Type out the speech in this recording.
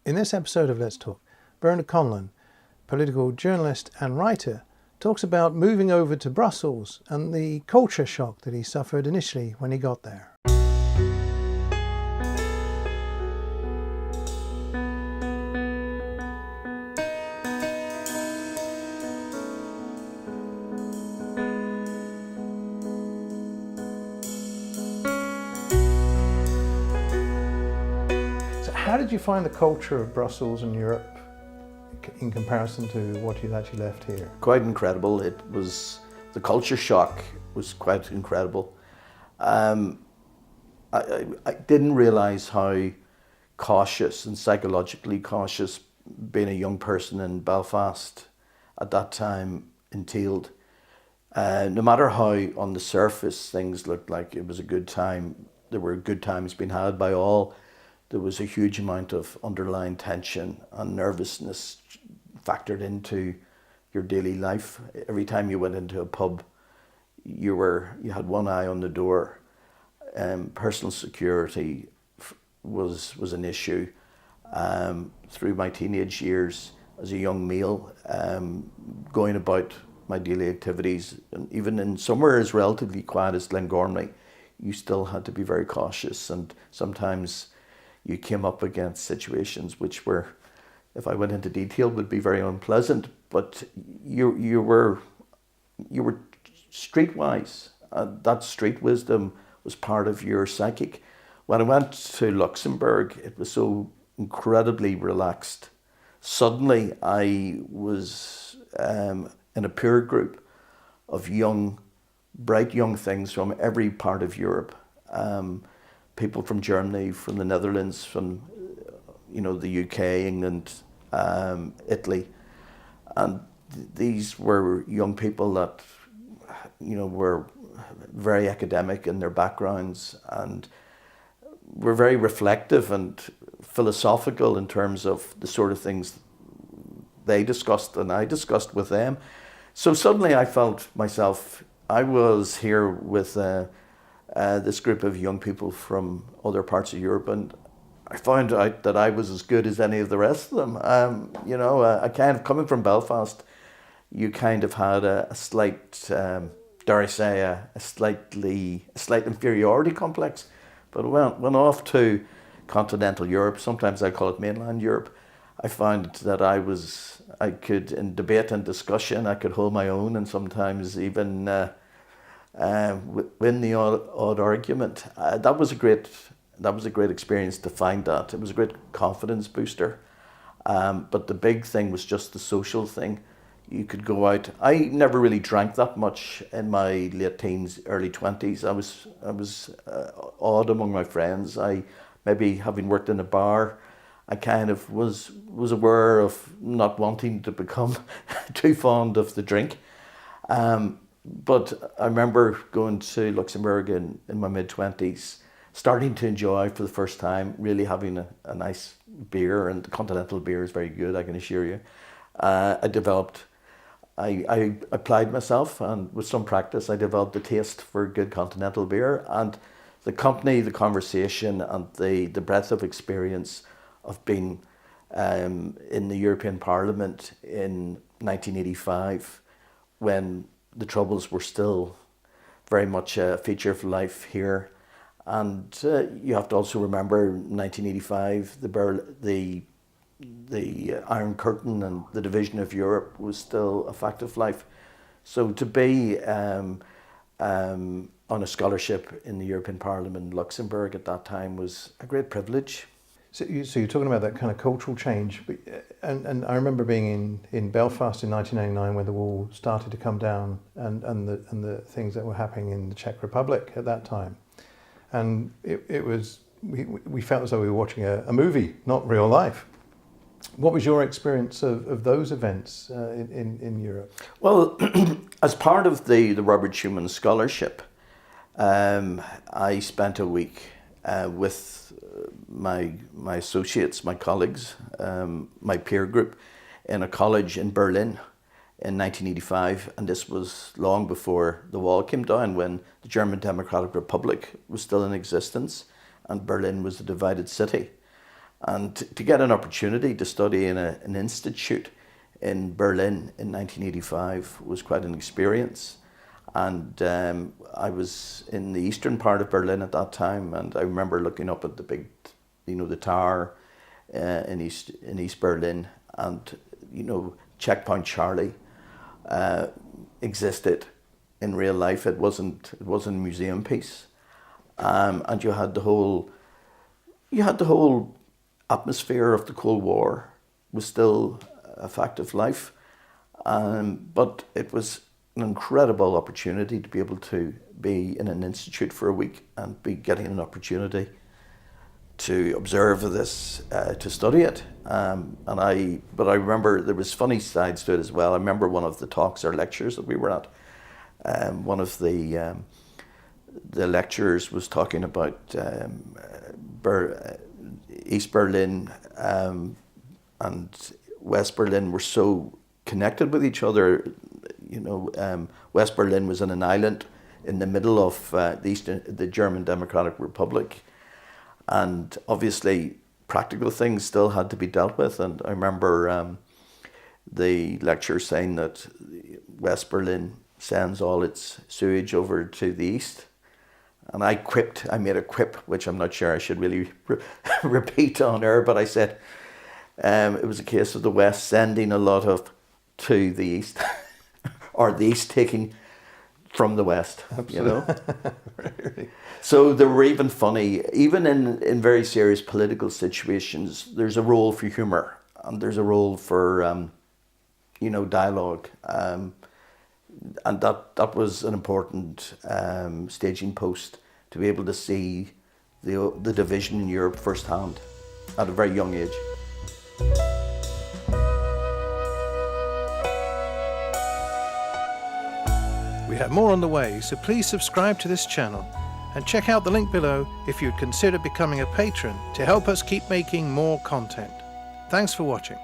In this episode of Let's Talk, Bernard Conlon, political journalist and writer, talks about moving over to Brussels and the culture shock that he suffered initially when he got there. How did you find the culture of Brussels and Europe in comparison to what you'd actually left here? Quite incredible. The culture shock was quite incredible. I didn't realise how cautious and psychologically cautious being a young person in Belfast at that time entailed. No matter how on the surface things looked like it was a good time, there were good times being had by all. There was a huge amount of underlying tension and nervousness factored into your daily life. Every time you went into a pub, you had one eye on the door. Personal security was an issue. Through my teenage years as a young male, going about my daily activities, and even in somewhere as relatively quiet as Glengormley, you still had to be very cautious, and sometimes you came up against situations which were, if I went into detail, would be very unpleasant. But you were streetwise. That street wisdom was part of your psychic. When I went to Luxembourg, it was so incredibly relaxed. Suddenly, I was in a peer group of bright young things from every part of Europe. People from Germany, from the Netherlands, from the UK, England, Italy, and these were young people that were very academic in their backgrounds and were very reflective and philosophical in terms of the sort of things they discussed and I discussed with them. So suddenly I felt myself, I was here with this group of young people from other parts of Europe, and I found out that I was as good as any of the rest of them. I kind of, coming from Belfast, you kind of had a slight, dare I say, a slight inferiority complex. But went off to continental Europe, sometimes I call it mainland Europe, I found that I could, in debate and discussion, I could hold my own, and sometimes even win the odd argument. That was a great experience to find that. It was a great confidence booster. But the big thing was just the social thing. You could go out. I never really drank that much in my late teens, early 20s. I was odd among my friends. I maybe, having worked in a bar, I kind of was aware of not wanting to become too fond of the drink. But I remember going to Luxembourg in my mid-20s, starting to enjoy for the first time, really having a nice beer, and the continental beer is very good, I can assure you. I applied myself, and with some practice, I developed a taste for good continental beer, and the company, the conversation, and the breadth of experience of being in the European Parliament in 1985, when the Troubles were still very much a feature of life here. And you have to also remember 1985, the Iron Curtain and the division of Europe was still a fact of life. So to be on a scholarship in the European Parliament in Luxembourg at that time was a great privilege. So you're talking about that kind of cultural change, and I remember being in Belfast in 1989 when the wall started to come down, and the things that were happening in the Czech Republic at that time, and we felt as though we were watching a movie, not real life. What was your experience of those events in Europe? Well, as part of the Robert Schuman Scholarship, I spent a week with my associates, my colleagues, my peer group in a college in Berlin in 1985, and this was long before the wall came down, when the German Democratic Republic was still in existence and Berlin was a divided city. And to get an opportunity to study in an institute in Berlin in 1985 was quite an experience. And I was in the eastern part of Berlin at that time, and I remember looking up at the big, the tower in East Berlin, and Checkpoint Charlie existed in real life. It wasn't a museum piece, and you had the whole atmosphere of the Cold War was still a fact of life, but it was an incredible opportunity to be able to be in an institute for a week and be getting an opportunity to observe this, to study it. But I remember there was funny sides to it as well. I remember one of the talks or lectures that we were at. One of the lecturers was talking about East Berlin and West Berlin were so connected with each other. West Berlin was on an island in the middle of the German Democratic Republic, and obviously practical things still had to be dealt with. And I remember the lecturer saying that West Berlin sends all its sewage over to the east. And I made a quip, which I'm not sure I should really repeat on air, but I said it was a case of the West sending a lot of to the east, or the east taking from the West. Absolutely. Really. So they were even funny, even in very serious political situations, there's a role for humour, and there's a role for, dialogue. And that was an important staging post to be able to see the division in Europe firsthand at a very young age. We have more on the way, so please subscribe to this channel and check out the link below if you'd consider becoming a patron to help us keep making more content. Thanks for watching.